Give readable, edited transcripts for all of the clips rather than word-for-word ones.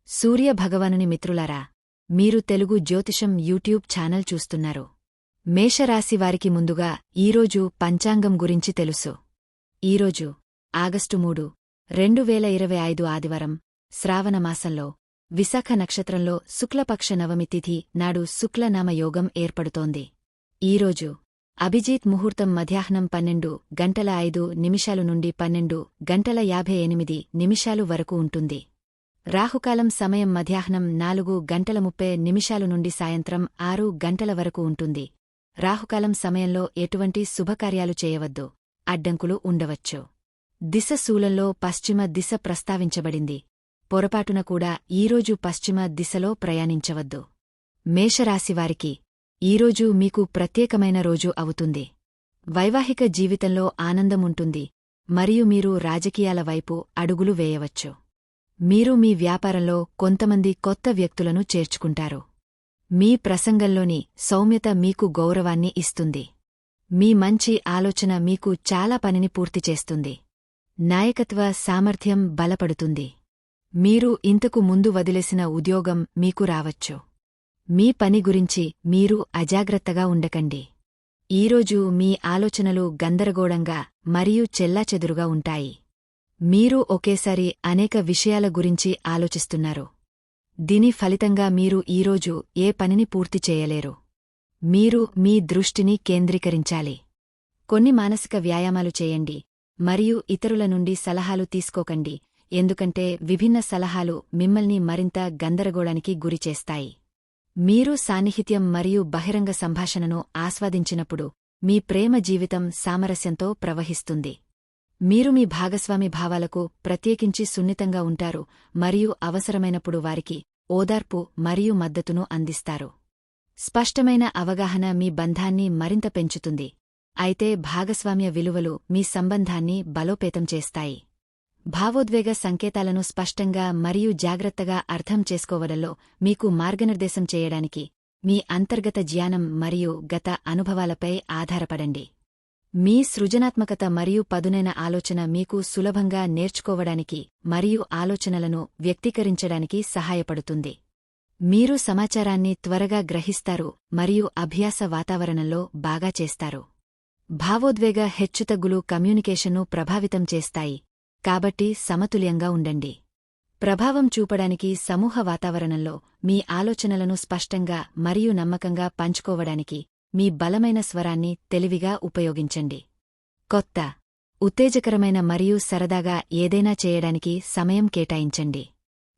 సూర్య భగవానుని మిత్రులారా, మీరు తెలుగు జ్యోతిషం యూట్యూబ్ ఛానల్ చూస్తున్నారు. మేషరాశివారికి ముందుగా ఈరోజు పంచాంగం గురించి తెలుసు. ఈరోజు ఆగస్టు 3, 2025 ఆదివారం, శ్రావణమాసంలో విశాఖ నక్షత్రంలో శుక్లపక్ష నవమి తిథి నాడు శుక్లనామ యోగం ఏర్పడుతోంది. ఈరోజు అభిజిత్ ముహూర్తం మధ్యాహ్నం 12:05 నుండి 12:58 వరకు ఉంటుంది. రాహుకాలం సమయం మధ్యాహ్నం 4:30 నుండి సాయంత్రం 6 వరకు ఉంటుంది. రాహుకాలం సమయంలో ఎటువంటి శుభకార్యాలు చేయవద్దు, అడ్డంకులు ఉండవచ్చు. దిశ శూలంలో పశ్చిమ దిశ ప్రస్తావించబడింది. పొరపాటున కూడా ఈరోజు పశ్చిమ దిశలో ప్రయాణించవద్దు. మేషరాశివారికి ఈరోజు మీకు ప్రత్యేకమైన రోజు అవుతుంది. వైవాహిక జీవితంలో ఆనందముంటుంది మరియు మీరు రాజకీయాల వైపు అడుగులు వేయవచ్చు. మీరు మీ వ్యాపారంలో కొంతమంది కొత్త వ్యక్తులను చేర్చుకుంటారు. మీ ప్రసంగంలోని సౌమ్యత మీకు గౌరవాన్ని ఇస్తుంది. మీ మంచి ఆలోచన మీకు చాలా పనిని పూర్తి చేస్తుంది. నాయకత్వ సామర్థ్యం బలపడుతుంది. మీరు ఇంతకు ముందు వదిలేసిన ఉద్యోగం మీకు రావచ్చు. మీ పని గురించి మీరు అజాగ్రత్తగా ఉండకండి. ఈరోజు మీ ఆలోచనలు గందరగోళంగా మరియు చెల్లాచెదురుగా ఉంటాయి. మీరు ఒకేసారి అనేక విషయాల గురించి ఆలోచిస్తున్నారు. దీని ఫలితంగా మీరు ఈరోజు ఏ పనిని పూర్తి చేయలేరు. మీరు మీ దృష్టిని కేంద్రీకరించాలి. కొన్ని మానసిక వ్యాయామాలు చేయండి మరియు ఇతరుల నుండి సలహాలు తీసుకోకండి, ఎందుకంటే విభిన్న సలహాలు మిమ్మల్ని మరింత గందరగోళానికి గురిచేస్తాయి. మీరు సాన్నిహిత్యం మరియు బహిరంగ సంభాషణను ఆస్వాదించినప్పుడు మీ ప్రేమ జీవితం సామరస్యంతో ప్రవహిస్తుంది. మీరు మీ భాగస్వామి భావాలకు ప్రత్యేకించి సున్నితంగా ఉంటారు మరియు అవసరమైనప్పుడు వారికి ఓదార్పు మరియు మద్దతును అందిస్తారు. స్పష్టమైన అవగాహన మీ బంధాన్ని మరింత పెంచుతుంది, అయితే భాగస్వామ్య విలువలు మీ సంబంధాన్ని బలోపేతం చేస్తాయి. భావోద్వేగ సంకేతాలను స్పష్టంగా మరియు జాగ్రత్తగా అర్థం చేసుకోవడంలో మీకు మార్గనిర్దేశం చేయడానికి మీ అంతర్గత జ్ఞానం మరియు గత అనుభవాలపై ఆధారపడండి. మీ సృజనాత్మకత మరియు పదునైన ఆలోచన మీకు సులభంగా నేర్చుకోవడానికి మరియు ఆలోచనలను వ్యక్తీకరించడానికి సహాయపడుతుంది. మీరు సమాచారాన్ని త్వరగా గ్రహిస్తారు మరియు అభ్యాస వాతావరణంలో బాగా చేస్తారు. భావోద్వేగ హెచ్చుతగ్గులు కమ్యూనికేషన్ను ప్రభావితం చేస్తాయి, కాబట్టి సమతుల్యంగా ఉండండి. ప్రభావం చూపడానికి సమూహ వాతావరణంలో మీ ఆలోచనలను స్పష్టంగా మరియు నమ్మకంగా పంచుకోవడానికి మీ బలమైన స్వరాన్ని తెలివిగా ఉపయోగించండి. కొత్త, ఉత్తేజకరమైన మరియు సరదాగా ఏదైనా చేయడానికి సమయం కేటాయించండి.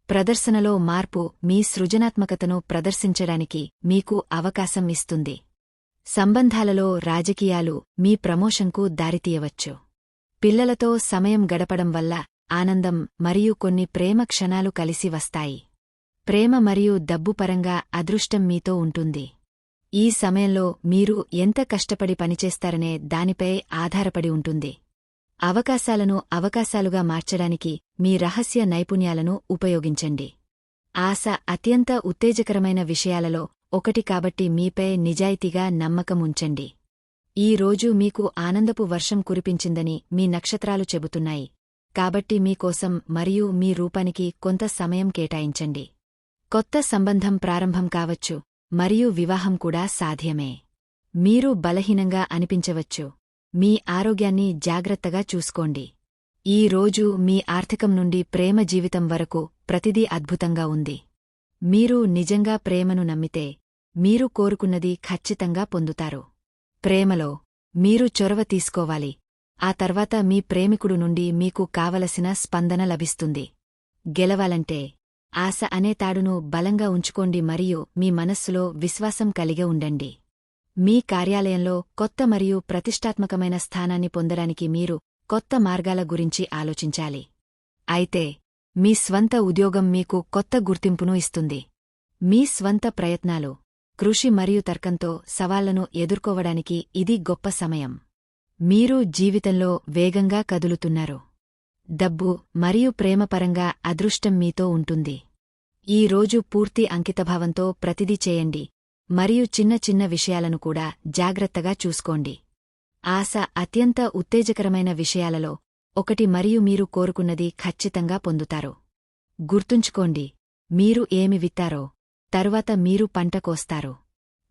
ప్రదర్శనలో మార్పు మీ సృజనాత్మకతను ప్రదర్శించడానికి మీకు అవకాశం ఇస్తుంది. సంబంధాలలో రాజకీయాలు మీ ప్రమోషన్కు దారితీయవచ్చు. పిల్లలతో సమయం గడపడం వల్ల ఆనందం మరియు కొన్ని ప్రేమ క్షణాలు కలిసి వస్తాయి. ప్రేమ మరియు డబ్బు పరంగా అదృష్టం మీతో ఉంటుంది. ఈ సమయంలో మీరు ఎంత కష్టపడి పనిచేస్తారనే దానిపై ఆధారపడి ఉంటుంది. అవకాశాలను అవకాశాలుగా మార్చడానికి మీ రహస్య నైపుణ్యాలను ఉపయోగించండి. ఆశ అత్యంత ఉత్తేజకరమైన విషయాలలో ఒకటి కాబట్టి మీపై నిజాయితీగా నమ్మకం ఉంచండి. ఈ రోజు మీకు ఆనందపు వర్షం కురిపించిందని మీ నక్షత్రాలు చెబుతున్నాయి, కాబట్టి మీకోసం మరియు మీ రూపానికి కొంత సమయం కేటాయించండి. కొత్త సంబంధం ప్రారంభం కావచ్చు మరియు వివాహం కూడా సాధ్యమే. మీరు బలహీనంగా అనిపించవచ్చు. మీ ఆరోగ్యాన్ని జాగ్రత్తగా చూసుకోండి. ఈ రోజు మీ ఆర్థికం నుండి ప్రేమ జీవితం వరకు ప్రతిదీ అద్భుతంగా ఉంది. మీరు నిజంగా ప్రేమను నమ్మితే మీరు కోరుకున్నది ఖచ్చితంగా పొందుతారు. ప్రేమలో మీరు చొరవ తీసుకోవాలి, ఆ తర్వాత మీ ప్రేమికుడు నుండి మీకు కావలసిన స్పందన లభిస్తుంది. గెలవాలంటే ఆశ అనే తాడును బలంగా ఉంచుకోండి మరియు మీ మనస్సులో విశ్వాసం కలిగి ఉండండి. మీ కార్యాలయంలో కొత్త మరియు ప్రతిష్టాత్మకమైన స్థానాన్ని పొందడానికి మీరు కొత్త మార్గాల గురించి ఆలోచించాలి. అయితే మీ స్వంత ఉద్యోగం మీకు కొత్త గుర్తింపును ఇస్తుంది. మీ స్వంత ప్రయత్నాలు, కృషి మరియు తర్కంతో సవాళ్లను ఎదుర్కోవడానికి ఇది గొప్ప సమయం. మీరు జీవితంలో వేగంగా కదులుతున్నారు. డబ్బు మరియు ప్రేమపరంగా అదృష్టం మీతో ఉంటుంది. ఈ రోజు పూర్తి అంకితభావంతో ప్రతిదీ చేయండి మరియు చిన్న చిన్న విషయాలను కూడా జాగ్రత్తగా చూసుకోండి. ఆశ అత్యంత ఉత్తేజకరమైన విషయాలలో ఒకటి మరియు మీరు కోరుకున్నది ఖచ్చితంగా పొందుతారు. గుర్తుంచుకోండి, మీరు ఏమి విత్తారో తరువాత మీరు పంట కోస్తారు.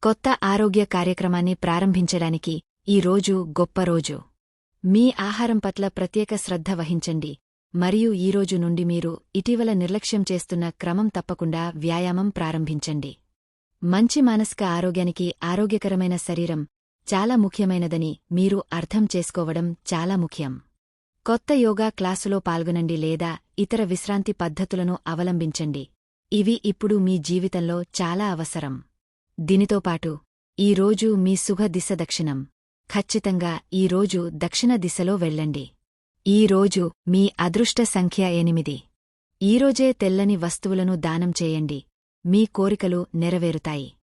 కొత్త ఆరోగ్య కార్యక్రమాన్ని ప్రారంభించడానికి ఈ రోజు గొప్ప రోజు. మీ ఆహారం పట్ల ప్రత్యేక శ్రద్ధ వహించండి మరియు ఈరోజు నుండి మీరు ఇటీవల నిర్లక్ష్యం చేస్తున్న క్రమం తప్పకుండా వ్యాయామం ప్రారంభించండి. మంచి మానసిక ఆరోగ్యానికి ఆరోగ్యకరమైన శరీరం చాలా ముఖ్యమైనదని మీరు అర్థం చేసుకోవడం చాలా ముఖ్యం. కొత్త యోగా క్లాసులో పాల్గొనండి లేదా ఇతర విశ్రాంతి పద్ధతులను అవలంబించండి. ఇవి ఇప్పుడు మీ జీవితంలో చాలా అవసరం. దీనితోపాటు ఈ రోజు మీ శుభ దిశ దక్షిణం. ఖచ్చితంగా ఈ రోజు దక్షిణ దిశలో వెళ్ళండి. ఈ రోజు మీ అదృష్ట సంఖ్య 8. ఈరోజే తెల్లని వస్తువులను దానం చేయండి. మీ కోరికలు నెరవేరుతాయి.